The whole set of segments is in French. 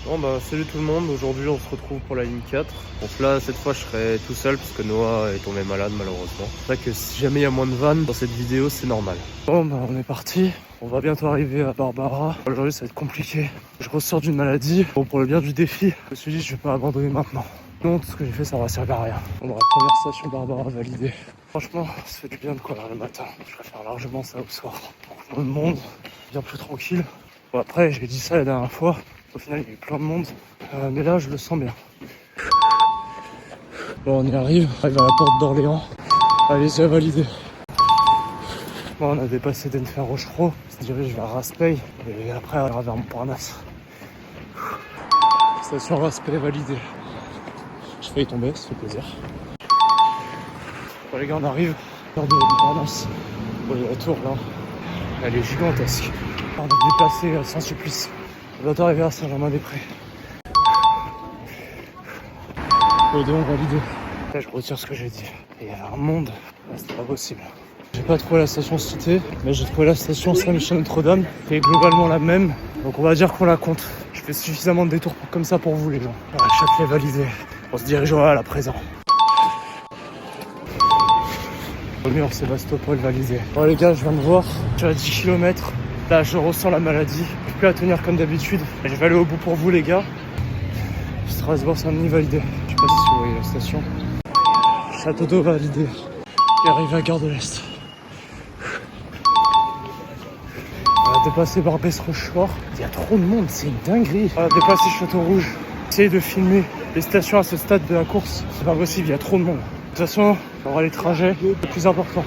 Bon bah salut tout le monde, aujourd'hui on se retrouve pour la ligne 4. Donc là cette fois je serai tout seul parce que Noah est tombé malade malheureusement. C'est vrai que si jamais il y a moins de vannes dans cette vidéo c'est normal. Bon bah on est parti, on va bientôt arriver à Barbara. Aujourd'hui ça va être compliqué, je ressors d'une maladie. Bon pour le bien du défi, je me suis dit je vais pas abandonner maintenant. Donc tout ce que j'ai fait ça va servir à rien. Bon la première station Barbara validée. Franchement ça fait du bien de courir le matin, je préfère largement ça au soir. Dans le monde, bien plus tranquille. Bon après j'ai dit ça la dernière fois. Au final, il y a eu plein de monde, mais là, je le sens bien. Bon, on y arrive. On arrive à la porte d'Orléans. Allez, c'est validé. Bon, on a dépassé Denfert-Rochereau. On se dirige vers Raspail. Et après, on ira vers Montparnasse. Station Raspail validée. J'ai failli tomber, ça fait plaisir. Bon, les gars, on arrive. Vers de Montparnasse. Bon, le retour, là, elle est gigantesque. On a déplacé sans supplice. On va arriver à Saint-Germain-des-Prés. Odéon validé. Là, je retire ce que j'ai dit. Il y avait un monde, là c'était pas possible. J'ai pas trouvé la station Cité, mais j'ai trouvé la station Saint-Michel-Notre-Dame, qui est globalement la même. Donc on va dire qu'on la compte. Je fais suffisamment de détours comme ça pour vous les gens. Voilà, Châtelet validé. On se dirigera à la présent. Le mur Sébastopol validé. Bon les gars, je viens de voir, je suis à 10 km. Là, je ressens la maladie. Je peux plus la tenir comme d'habitude. Je vais aller au bout pour vous, les gars. Strasbourg-Saint-Denis validé. Je sais pas si vous voyez la station. Château d'Eau validé. Et arrivé à Gare de l'Est. On a dépassé Barbès-Rochefort. Il y a trop de monde, c'est une dinguerie. On a dépassé Château-Rouge. Essayez de filmer les stations à ce stade de la course. C'est pas possible, il y a trop de monde. De toute façon, on aura les trajets les plus importants.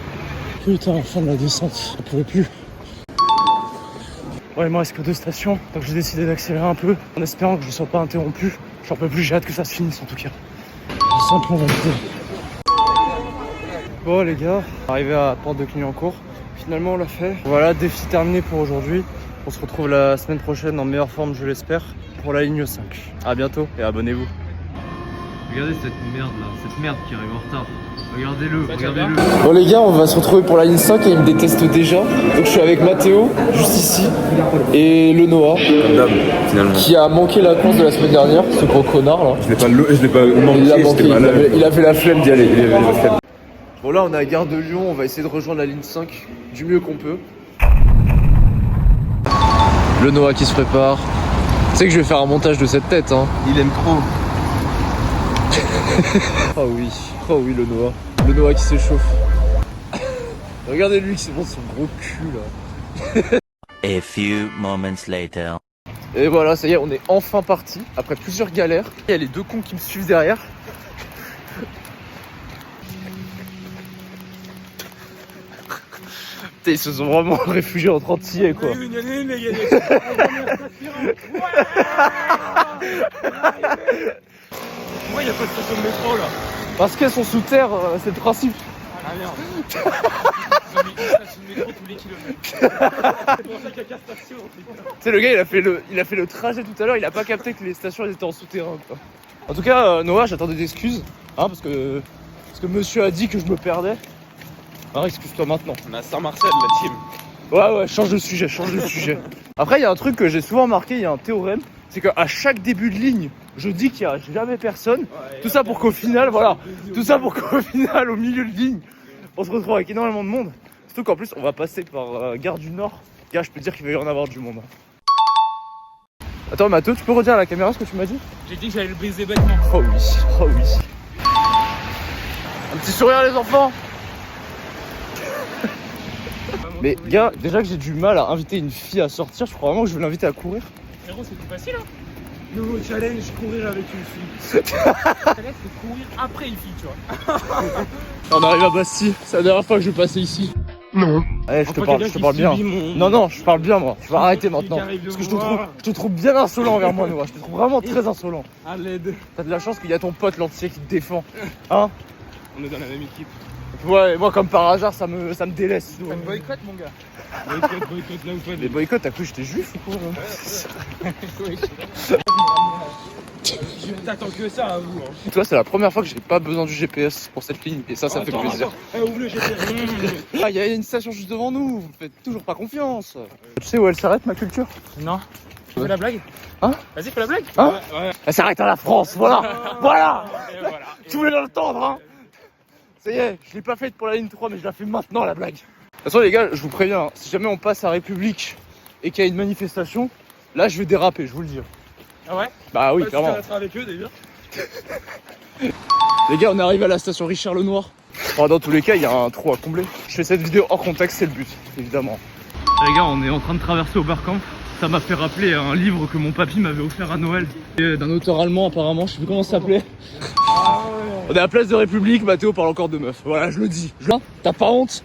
Putain, la fin de la descente, on pouvait plus. Bon, il me reste que 2 stations, donc j'ai décidé d'accélérer un peu en espérant que je ne sois pas interrompu. J'en peux plus, j'ai hâte que ça se finisse en tout cas. Simplement validé. Bon les gars, arrivé à Porte de Clignancourt, finalement on l'a fait. Voilà, défi terminé pour aujourd'hui. On se retrouve la semaine prochaine en meilleure forme, je l'espère, pour la ligne 5. A bientôt et abonnez-vous. Regardez cette merde là, cette merde qui arrive en retard. Regardez-le, regardez-le. Bon les gars, on va se retrouver pour la ligne 5 et il me déteste déjà. Donc je suis avec Mathéo, juste ici, et le Noah, Finalement. qui a manqué la course de la semaine dernière, ce gros connard là. Je l'ai pas manqué, Il a manqué, j'étais malade. il avait la flemme d'y aller. Il avait la flemme. Bon là on est à Gare de Lyon, on va essayer de rejoindre la ligne 5 du mieux qu'on peut. Le Noah qui se prépare. Tu sais que je vais faire un montage de cette tête hein. Il aime trop. Oh oui le Noah. Le Noah qui s'échauffe. Regardez lui qui se montre son gros cul là. A few moments later. Et voilà, ça y est, on est enfin parti après plusieurs galères. Il y a les 2 cons qui me suivent derrière. Putain, ils se sont vraiment réfugiés entre Antillais quoi. Pourquoi il n'y a pas de station de métro là? Parce qu'elles sont sous terre, c'est le principe. Ah la merde. Ils ont mis une station de métro tous les kilomètres. C'est pour ça qu'il y a 4 stations. Tu sais, le gars il a fait le trajet tout à l'heure, il a pas capté que les stations elles étaient en souterrain quoi. En tout cas, Noah, j'attendais des excuses, hein, parce que monsieur a dit que je me perdais. Alors excuse-toi maintenant. On a Saint-Marcel la team. Ouais, change de sujet. Après, il y a un truc que j'ai souvent remarqué, il y a un théorème, c'est qu'à chaque début de ligne, je dis qu'il n'y a jamais personne. Tout ça pour qu'au final, voilà, au milieu de ligne, on se retrouve avec énormément de monde. Surtout qu'en plus, on va passer par Gare du Nord. Gars, je peux te dire qu'il va y en avoir du monde. Attends, Mathieu, tu peux redire à la caméra ce que tu m'as dit? J'ai dit que j'allais le baiser bêtement. Oh oui. Un petit sourire les enfants. Mais gars, déjà que j'ai du mal à inviter une fille à sortir, je crois vraiment que je vais l'inviter à courir. Frérot, c'est plus facile hein. Nouveau challenge, courir avec une fille. Challenge, c'est courir après une fille, tu vois. On arrive à Bastille, c'est la dernière fois que je vais passer ici. Non. Allez, je te parle bien. Non, je parle bien moi. Tu vas arrêter maintenant. Parce que je te trouve bien insolent envers moi, Noah. Je te trouve vraiment très insolent. À l'aide. T'as de la chance qu'il y a ton pote l'entier qui te défend. Hein? On est dans la même équipe. Ouais, moi comme par hasard ça me délaisse. Ça me boycotte mon gars. Boycott là ou pas. Les boycotts, t'as cru que j'étais juif ou quoi Je t'attends que ça à vous. Hein. Tu vois, c'est la première fois que j'ai pas besoin du GPS pour cette ligne. Et ça fait plaisir. Ouvre le GPS. Ah, il y a une station juste devant nous, vous me faites toujours pas confiance. Tu sais où elle s'arrête, ma culture? Non. Tu veux la blague? Hein? Vas-y, fais la blague. Hein? Ouais. Elle s'arrête à la France, voilà. Voilà. Et voilà. Tu voulais l'entendre, hein? Ça y est, je l'ai pas faite pour la ligne 3, mais je la fais maintenant, la blague. De toute façon, les gars, je vous préviens, hein, si jamais on passe à République et qu'il y a une manifestation, là, je vais déraper, je vous le dis. Ah ouais? Bah oui, Tu clairement. t'arrêteras avec eux déjà. Les gars, on est arrivé à la station Richard Lenoir. Bon, dans tous les cas, il y a un trou à combler. Je fais cette vidéo hors contexte, c'est le but, évidemment. Les gars, on est en train de traverser Oberkampf. Ça m'a fait rappeler un livre que mon papy m'avait offert à Noël. D'un auteur allemand, apparemment, je sais plus comment ça s'appelait. On est à la place de République, Mathéo parle encore de meuf. Voilà, je le dis. T'as pas honte?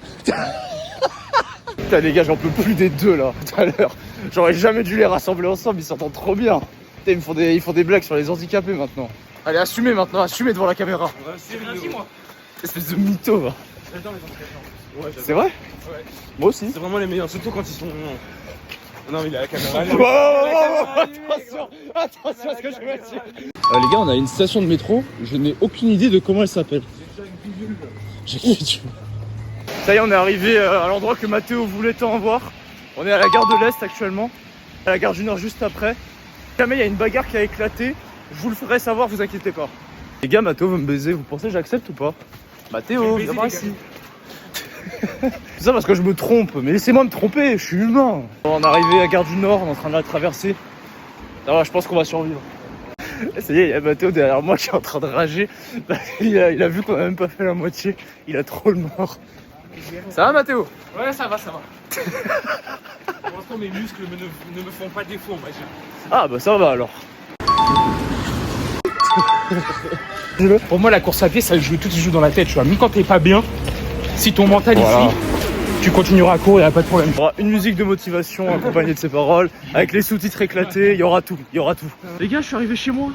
Putain, les gars, j'en peux plus des deux là, tout à l'heure. J'aurais jamais dû les rassembler ensemble, ils s'entendent trop bien. Putain, ils font des blagues sur les handicapés maintenant. Allez, assumez maintenant, assumez devant la caméra. C'est gentil, moi. Espèce de mytho, va. J'adore les entraînements. Ouais, C'est vrai? Ouais. Moi aussi. C'est vraiment les meilleurs, surtout quand ils sont. Non, mais il a la caméra. Attention à ce que je vais dire. Les gars, on a une station de métro, je n'ai aucune idée de comment elle s'appelle. J'ai du. Ça y est, on est arrivé à l'endroit que Mathéo voulait tant voir. On est à la gare de l'Est actuellement, à la gare du Nord juste après. Si jamais il y a une bagarre qui a éclaté, je vous le ferai savoir, vous inquiétez pas. Les gars, Mathéo veut me baiser, vous pensez que j'accepte ou pas? Mathéo, viens par ici. C'est ça parce que je me trompe, mais laissez-moi me tromper, je suis humain. On est arrivé à la gare du Nord, on est en train de la traverser. Ça va, je pense qu'on va survivre. Ça y est, il y a Mathéo derrière moi qui est en train de rager. Il a vu qu'on a même pas fait la moitié, il a trop le mort. Ça va Mathéo? Ouais, ça va. Pour l'instant, mes muscles ne me font pas défaut, on va dire. Ah bah ça va alors. Pour moi, la course à pied, ça joue, tout se joue dans la tête, tu vois. Même quand t'es pas bien, si ton mental Voilà. ici, tu continueras à courir, y a pas de problème. Il y aura une musique de motivation accompagnée de ses paroles, avec les sous-titres éclatés, il y aura tout, Les gars, je suis arrivé chez moi.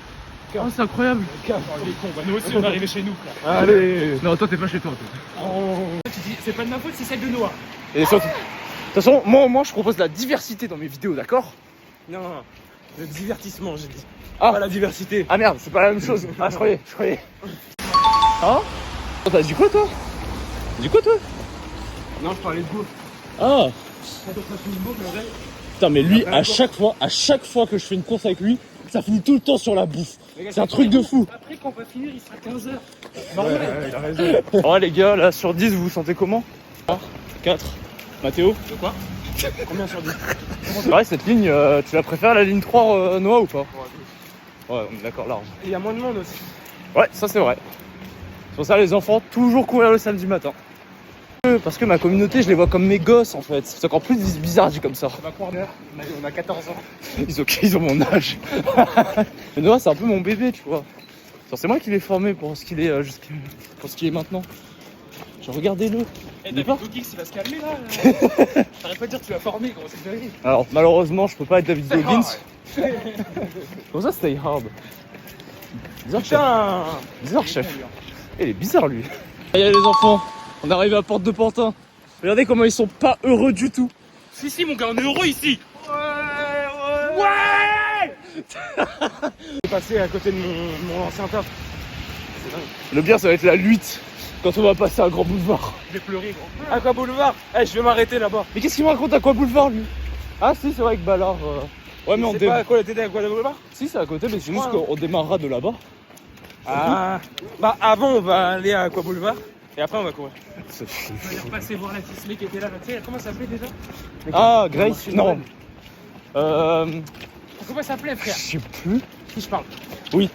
Oh, c'est incroyable. Nous aussi, on est arrivé chez nous, frère. Allez. Non, toi, t'es pas chez toi. Tu dis, c'est pas de ma faute, c'est celle de Noah. Et surtout, de toute façon, moi je propose la diversité dans mes vidéos, d'accord? Non, le divertissement, j'ai dit. Ah. Pas la diversité. Ah merde, c'est pas la même chose. Ah, je croyais. Hein? T'as dit quoi toi? T'as dit quoi toi? Non, je parlais de bouffe. Ah. Quand on fasse une bouffe, mon rêve. Putain, mais lui, à chaque fois que je fais une course avec lui, ça finit tout le temps sur la bouffe. C'est un truc de fou. Après, quand on va finir, il sera 15h. Normal. Il a raison. Oh les gars, là sur 10, vous vous sentez comment? 4. Mathéo? De quoi? Combien sur 10? C'est vrai, cette ligne, tu la préfères la ligne 3 Noah ou pas? Ouais, on est d'accord, large. Et il y a moins de monde aussi. Ouais, ça c'est vrai. C'est pour ça les enfants, toujours courir le samedi matin. Parce que ma communauté, je les vois comme mes gosses en fait. C'est encore plus bizarre dit comme ça. On va corner, on a 14 ans. Ils ont mon âge. Mais Noah, c'est un peu mon bébé, tu vois. Genre, c'est moi qui l'ai formé pour ce qu'il est, pour ce qu'il est maintenant. Genre, regardez-le. Eh, David Goggins, il va se calmer là. T'arrêtes pas de dire que tu l'as formé, comment c'est fait. Alors, malheureusement, je peux pas être David Goggins. Comment ça, stay hard? Bizarre, chef. Putain. Bizarre, chef. Il est bizarre, lui. Allez, les enfants, on est arrivé à Porte de Pantin. Regardez comment ils sont pas heureux du tout. Si, mon gars, on est heureux ici. Ouais. J'ai passé à côté de mon ancien taf. Le bien, ça va être la lutte quand on va passer à Grand Boulevard. Je vais pleurer, gros. À quoi boulevard? Eh, je vais m'arrêter là-bas. Mais qu'est-ce qu'il me raconte à quoi Boulevard, lui? Ah, si, c'est vrai que Ballard. Ouais, mais on C'est pas à quoi t'étais à quoi boulevard? Si, c'est à côté, mais c'est juste qu'on démarrera de là-bas. Ah. Bah, avant, on va aller à quoi boulevard? Et après, on va courir. C'est fou. On va repasser voir la Tisley qui était là. Tu sais, comment ça s'appelait déjà? Ah, Grace? Non. Comment ça s'appelait, frère? Je sais plus. Qui je parle? Oui.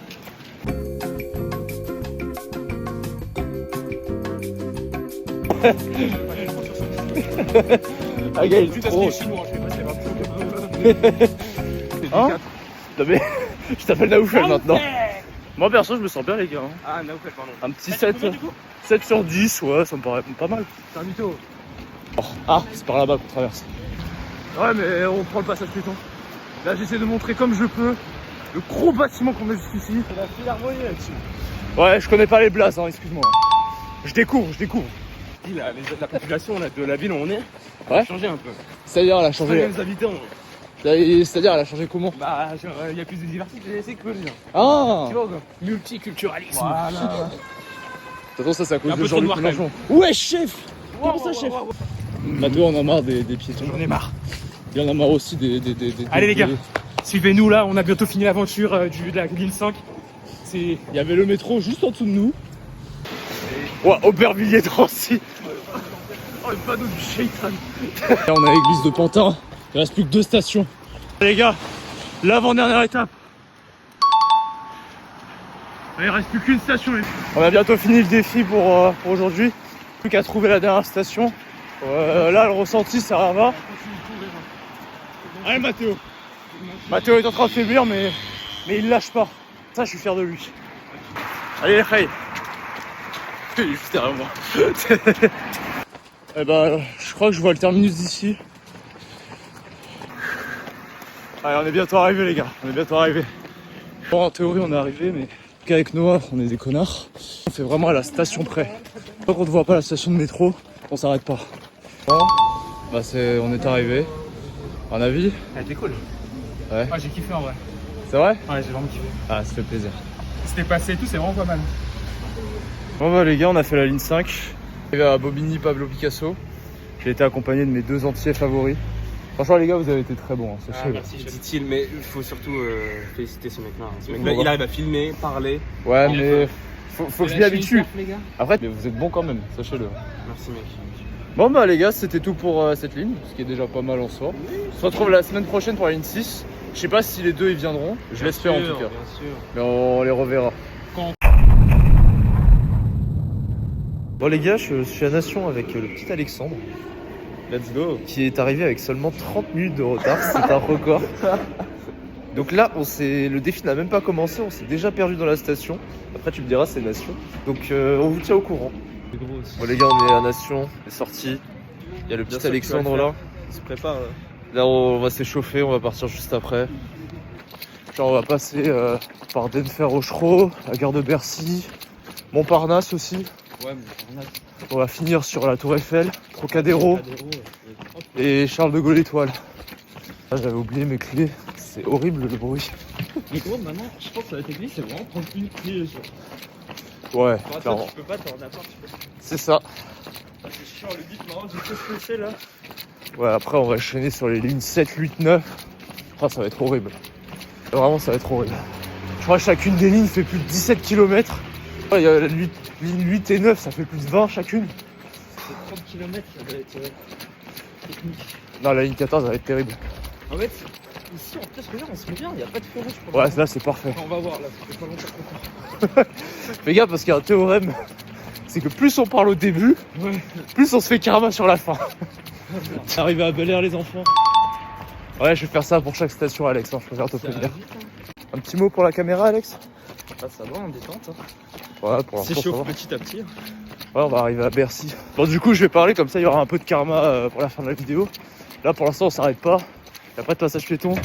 Ah, gars, il est trop. chinois, je vais passer Hein? Non, mais je t'appelle Naoufel maintenant. Moi, perso, je me sens bien, les gars. Hein. Ah, Naoufel, pardon. Un petit 7 sur 10, ouais, ça me paraît pas mal. C'est un mytho. Oh. Ah, c'est par là-bas qu'on traverse. Ouais, mais on prend le passage piéton. Là, j'essaie de montrer comme je peux le gros bâtiment qu'on a jusqu'ici. C'est la Philharmonie là-dessus. Ouais, je connais pas les blazes, hein, excuse-moi. Je découvre. La population là, de la ville où on est Ouais. a changé un peu. C'est-à-dire, elle a Les changé. mêmes habitants. C'est-à-dire, elle a changé comment? Bah, il y a plus de diversité, c'est cool. Genre. Ah! Tu vois quoi? Multiculturalisme. De Voilà. toute façon, ça, c'est à cause Un de peu trop Jean-Luc noir, Mélenchon. Ouais, chef! Comment ça, chef? Mathéo, on en a marre des piétons. J'en ai marre. Il y en a marre aussi des. Allez, les gars. Suivez-nous là, on a bientôt fini l'aventure de la ligne 5. Il y avait le métro juste en dessous de nous. Ouais, Aubervilliers Drancy. Oh, le panneau du shaitan. Là, on a l'église de Pantin. Il reste plus que 2 stations. Les gars, l'avant-dernière étape. Il reste plus qu'une station. On a bientôt fini le défi pour aujourd'hui. Plus qu'à trouver la dernière station. Là, le ressenti, ça va. Allez, Mathéo. Mathéo est en train de faiblir, mais il lâche pas. Ça, je suis fier de lui. Allez, les Khaï. Il est juste derrière moi. Eh ben, je crois que je vois le terminus d'ici. Allez, on est bientôt arrivé, les gars. On est bientôt arrivé. Bon, en théorie, on est arrivé, mais qu'avec Noah, on est des connards. On fait vraiment à la station près. Tant qu'on ne voit pas la station de métro, on s'arrête pas. Bon, bah on est arrivé. Un avis? Elle était cool. Ouais. Ah, j'ai kiffé en vrai. C'est vrai? Ouais, j'ai vraiment kiffé. Ah, ça fait plaisir. C'était passé et tout, c'est vraiment pas mal. Bon bah les gars, on a fait la ligne 5. Arrivé à Bobigny, Pablo Picasso. J'ai été accompagné de mes 2 entiers favoris. Franchement les gars, vous avez été très bons, hein, sachez-le. merci, Dit-il, mais il faut surtout féliciter ce mec-là. Ce mec-là, il arrive à filmer, parler. Ouais, mais faut que je m'y habitue. Les gars. Après, mais vous êtes bons quand même, sachez-le. Merci mec. Bon bah les gars, c'était tout pour cette ligne, ce qui est déjà pas mal en soi. On se retrouve la semaine prochaine pour la ligne 6. Je sais pas si les 2 ils viendront, je l'espère en tout cas. Bien sûr. Mais on les reverra. Bon les gars, je suis à Nation avec le petit Alexandre. Let's go. Qui est arrivé avec seulement 30 minutes de retard, c'est un record. Donc là, le défi n'a même pas commencé, on s'est déjà perdu dans la station. Après tu me diras, c'est Nation. Donc on vous tient au courant. Bon les gars, on est à Nation, on est sorti. Il y a le petit Alexandre là. Il se prépare. Là on va s'échauffer, on va partir juste après. Genre on va passer par Denfert-Rochereau, la gare de Bercy, Montparnasse aussi. Ouais, mais On va finir sur la Tour Eiffel, Trocadéro et Charles de Gaulle Étoile. Ah, j'avais oublié mes clés, c'est horrible le bruit. Mais gros, maintenant, je pense que la technique, c'est vraiment prendre une clé. Genre. Ouais, Toi, clairement. tu peux pas, t'es en appart, tu peux. C'est ça. Ah, c'est chiant, le dit, marrant, j'ai tout ce que c'est là. Ouais, après on va enchaîner sur les lignes 7, 8, 9. Ah, ça va être horrible. Vraiment, ça va être horrible. Je crois que chacune des lignes fait plus de 17 km. Il y a la ligne 8 et 9, ça fait plus de 20 chacune. C'est 30 km, ça va être technique. Non, la ligne 14, ça va être terrible. En fait, ici, en plus, regarde, on se met bien, il n'y a pas de feu rouge pour Ouais, là c'est parfait. On va voir, là, ça fait pas longtemps qu'on part. Fais gaffe parce qu'il y a un théorème, c'est que plus on parle au début, plus on se fait karma sur la fin. Arrivé à Bel Air, les enfants. Ouais, je vais faire ça pour chaque station, Alex, hein, je préfère te prévenir. Un petit mot pour la caméra, Alex? Ah, ça va, en détente. Hein. Ouais, pour l'instant, ça va. Petit à petit. Ouais, on va arriver à Bercy. Bon, du coup, je vais parler, comme ça, il y aura un peu de karma pour la fin de la vidéo. Là, pour l'instant, on s'arrête pas. Il n'y a pas de passage piéton.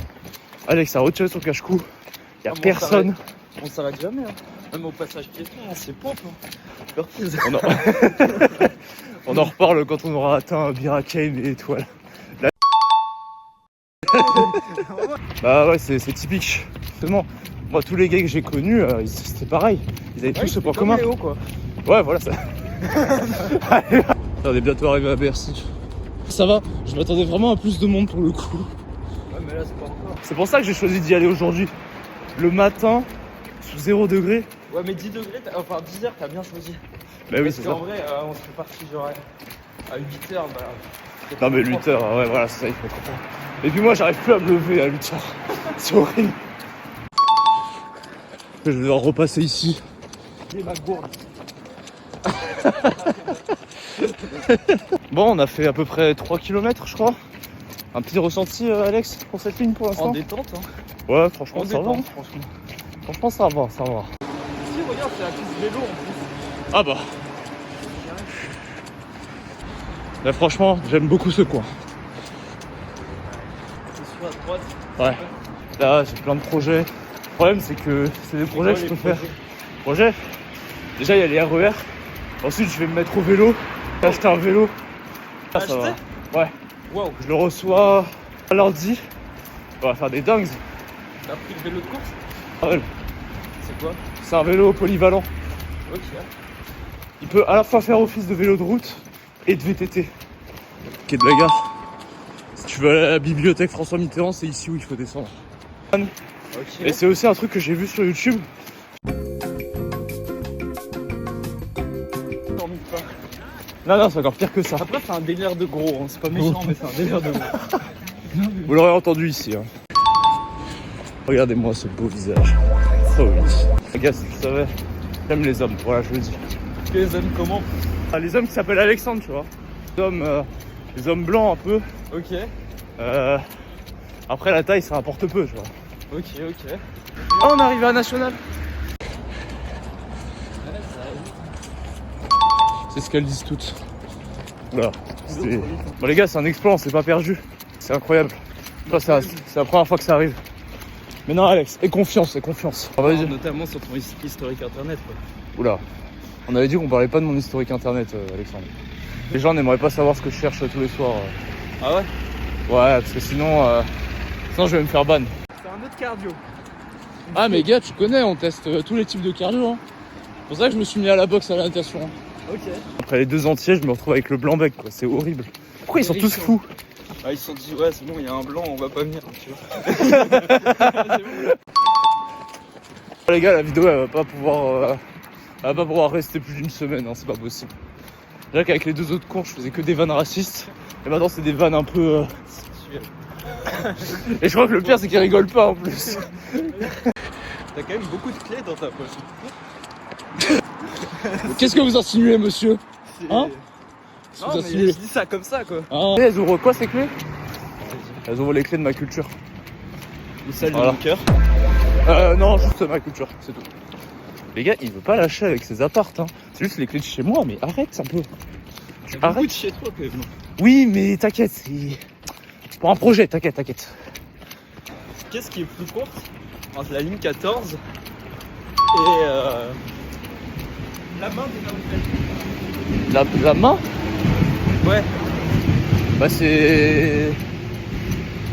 Alex a retiré son cache-cou. Il n'y a personne. On s'arrête jamais, hein. Même au passage piéton, c'est pompe. Hein. On en reparle quand on aura atteint Birakeim et Étoile. Bah ouais, c'est typique. Justement, moi, tous les gars que j'ai connus, c'était pareil. Ils avaient tous ce point commun. Léo, quoi. Ouais, voilà ça. On est bientôt arrivé à Bercy. Ça va, je m'attendais vraiment à plus de monde pour le coup. Ouais, mais là, c'est pas encore. C'est pour ça que j'ai choisi d'y aller aujourd'hui. Le matin, sous 0 degré. Ouais, mais 10 degrés, enfin 10 heures, t'as bien choisi. Bah oui, Parce c'est qu'en ça. vrai, on serait parti genre à 8 heures. Bah, Non, mais 8 heures, ouais, voilà, c'est ça, il faut être content. Et puis moi, j'arrive plus à me lever à 8 heures. C'est horrible. Je vais devoir repasser ici. Et ma gourde. Bon, on a fait à peu près 3 km, je crois. Un petit ressenti, Alex, pour cette ligne pour l'instant? En détente, hein. Ouais, franchement, En ça va. détente, franchement. Franchement, ça va, ça va. Si, regarde, c'est la piste vélo en plus. Ah bah. Là, franchement, j'aime beaucoup ce coin. C'est sur la droite. Ouais. Là, j'ai plein de projets. Le problème, c'est que c'est des projets que je peux faire. Projets. Déjà, il y a les RER. Ensuite, je vais me mettre au vélo. J'ai acheté un vélo. T'as Ça va. acheté? Ouais. Wow. Je le reçois lundi. On va faire des dingues. T'as pris le vélo de course? Ah ouais. C'est quoi? C'est un vélo polyvalent. Ok. Il peut à la fois faire office de vélo de route et de VTT. Quai de la Gare. Si tu veux aller à la bibliothèque François Mitterrand, c'est ici où il faut descendre. Ok. Et c'est aussi un truc que j'ai vu sur YouTube. Non, c'est encore pire que ça. Après, c'est un délire de gros, hein. C'est pas méchant, mais c'est un délire de gros. Vous l'aurez entendu ici. Hein. Regardez-moi ce beau visage. Oh oui. Les gars, si tu savais, j'aime les hommes, voilà, je le dis. Tu les aimes comment? Ah, les hommes qui s'appellent Alexandre, tu vois. Les hommes blancs un peu. Ok. Après, la taille, ça rapporte peu, tu vois. Ok. Oh, on arrive à National. C'est ce qu'elles disent toutes. Oula. Bon les gars, c'est un exploit, on s'est pas perdu. C'est incroyable. C'est la première fois que ça arrive. Mais non Alex, aie confiance. On va dire. Notamment sur ton historique internet, quoi. Oula. On avait dit qu'on parlait pas de mon historique internet, Alexandre. Les gens n'aimeraient pas savoir ce que je cherche tous les soirs. Ah ouais? Ouais, parce que sinon je vais me faire ban. C'est un autre cardio. Ah mais gars, tu connais, on teste tous les types de cardio. Hein. C'est pour ça que je me suis mis à la boxe à la natation. Hein. Ok. Après les 2 entiers, je me retrouve avec le blanc-bec, quoi. C'est horrible. Pourquoi ils sont tous fous? Ah, ils se sont dit, ouais, c'est bon, il y a un blanc, on va pas venir, tu vois. Les gars, la vidéo, elle va pas pouvoir rester plus d'une semaine, hein, c'est pas possible. Déjà qu'avec les 2 autres cours, je faisais que des vannes racistes. Et maintenant, c'est des vannes un peu... Et je crois que le pire, c'est qu'ils rigolent pas, en plus. T'as quand même beaucoup de clés dans ta poche. Qu'est-ce que vous insinuez, monsieur? Hein? Non, mais je dis ça comme ça, quoi. Ah. Elles ouvrent quoi, ces clés? Elles ouvrent les clés de ma culture. Le sel Voilà. de mon cœur. Non, juste ma culture, c'est tout. Les gars, il veut pas lâcher avec ses apparts, hein. C'est juste les clés de chez moi, mais arrête un peu. C'est beaucoup de chez toi, quand même. Oui, mais t'inquiète, c'est... pour un projet, t'inquiète. Qu'est-ce qui est plus court entre la ligne 14 et la main de La main? Ouais. Bah c'est...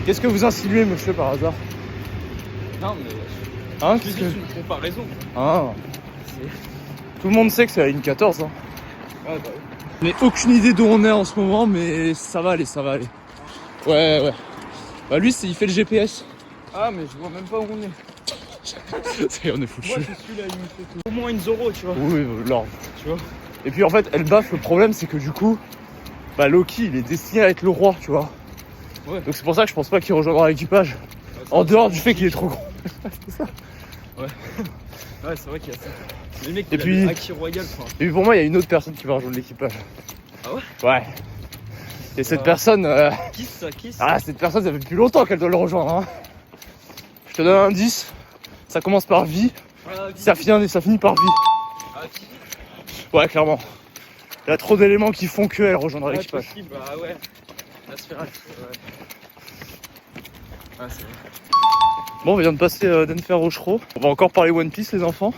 Qu'est-ce que vous insinuez, monsieur, par hasard? Non, mais Hein? c'est juste une comparaison. Ah. Tout le monde sait que c'est la ligne 14, hein. Ouais, bah oui. Je n'ai aucune idée d'où on est en ce moment, mais ça va aller. Ouais. Bah lui, il fait le GPS. Ah, mais je vois même pas où on est. Ça y est, on est foutu. Moi, je suis la ligne, c'est tout. Au moins une Zoro, tu vois. Oui, l'ordre. Tu vois. Et puis en fait, elle baffe, le problème, c'est que du coup, bah Loki, il est destiné à être le roi, tu vois. Ouais. Donc c'est pour ça que je pense pas qu'il rejoindra l'équipage. En dehors du fait qu'il est trop gros. C'est ça. Ouais, c'est vrai qu'il y a ça. Le mec, Et il puis- a le Haki Royal, quoi. Et puis pour moi, il y a une autre personne qui va rejoindre l'équipage. Ah ouais? Ouais. Et cette personne... Qui ça? Ah, cette personne, ça fait depuis longtemps qu'elle doit le rejoindre. Hein. Je te donne un indice. Ça commence par vie, ça finit par vie. Ah, qui? Ouais, clairement. Il y a trop d'éléments qui font qu'elle rejoindra l'équipage. Possible, bah ouais. La sphère, ouais. Ouais, c'est vrai. Bon, on vient de passer d'Enfer Rochereau. On va encore parler One Piece, les enfants.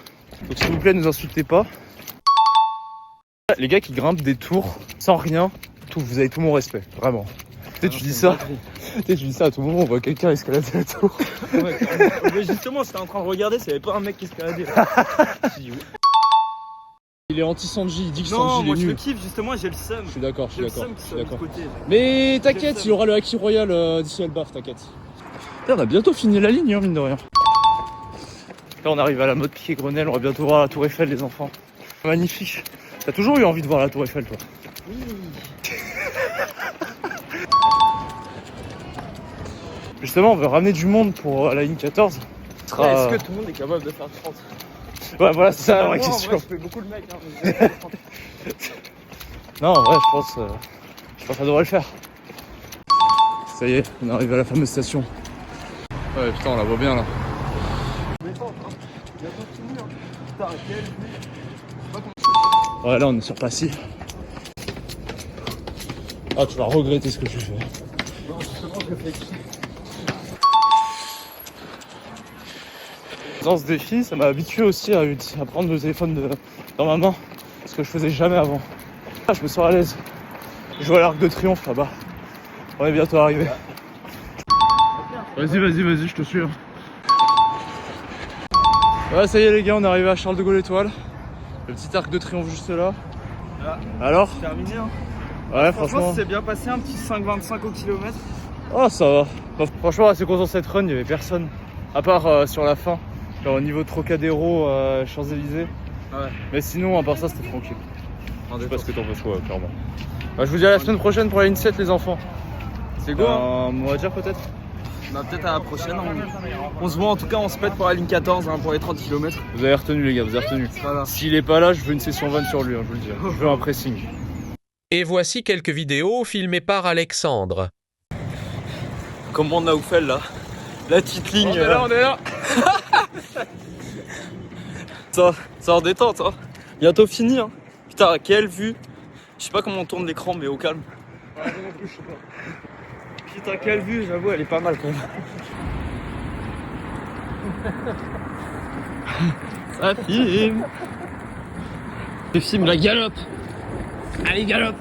Donc s'il vous plaît, ne nous insultez pas. Les gars qui grimpent des tours sans rien, vous avez tout mon respect, vraiment. Tu sais, tu dis ça à tout moment, on voit quelqu'un escalader la tour. Ouais, mais justement, j'étais en train de regarder, s'il n'y avait pas un mec qui escaladait. J'ai dit, ouais. Il est anti-Sanji, il dit que Non, Sanji moi il est je le nul. kiffe, justement, j'ai le seum. Je suis d'accord, J'ai le seum qu'il soit de l'autre côté. Mais t'inquiète, il aura le Haki Royal d'ici Elbaf, t'inquiète. Là, on a bientôt fini la ligne, hein, mine de rien. Là, on arrive à la mode pied Grenelle, on va bientôt voir la Tour Eiffel, les enfants. Magnifique. T'as toujours eu envie de voir la Tour Eiffel, toi? Oui. Justement, on veut ramener du monde pour la ligne 14. Ouais, est-ce que tout le monde est capable de faire 30? Ouais, voilà, c'est ça la vraie Moi, en question. vrai, je fais beaucoup le mec. Hein, mais Non, en vrai, je pense que ça devrait le faire. Ça y est, on arrive à la fameuse station. Ouais, putain, on la voit bien là. Ouais, là, on est sur Passy. Ah, tu vas regretter ce que tu fais. non, justement, je réfléchis. Dans ce défi, ça m'a habitué aussi à prendre le téléphone dans ma main. Ce que je faisais jamais avant. Ah, je me sens à l'aise. Je vois l'Arc de Triomphe là-bas. On est bientôt arrivé. Vas-y, je te suis. Ouais, ça y est les gars, on est arrivé à Charles de Gaulle Étoile. Le petit Arc de Triomphe juste là. Alors? Terminé, hein. Ouais, Franchement, c'est bien passé, un petit 5,25 au kilomètre. Oh, ça va. Franchement, assez content de cette run, il n'y avait personne. À part sur la fin, genre au niveau Trocadéro, Champs-Élysées. Ouais. Mais sinon, à part ça, c'était tranquille. Je sais pas ce que t'en penses, ouais, clairement. Bah, je vous dis à la semaine prochaine pour la ligne 7, les enfants. C'est go, hein. On va dire peut-être. Bah, peut-être à la prochaine. On se voit en tout cas, on se pète pour la ligne 14 hein, pour les 30 km. Vous avez retenu, les gars, vous avez retenu. Voilà. S'il est pas là, je veux une session van sur lui, hein, je vous le dis. Je veux un pressing. Et voici quelques vidéos filmées par Alexandre. Comme on a Oufel là. La petite ligne. On est là. Ça en détente, hein. Bientôt fini, hein. Putain, quelle vue. Je sais pas comment on tourne l'écran, mais au calme. Putain, quelle vue, j'avoue, elle est pas mal quand même. Ça filme. Ça filme la galope. Allez, galope.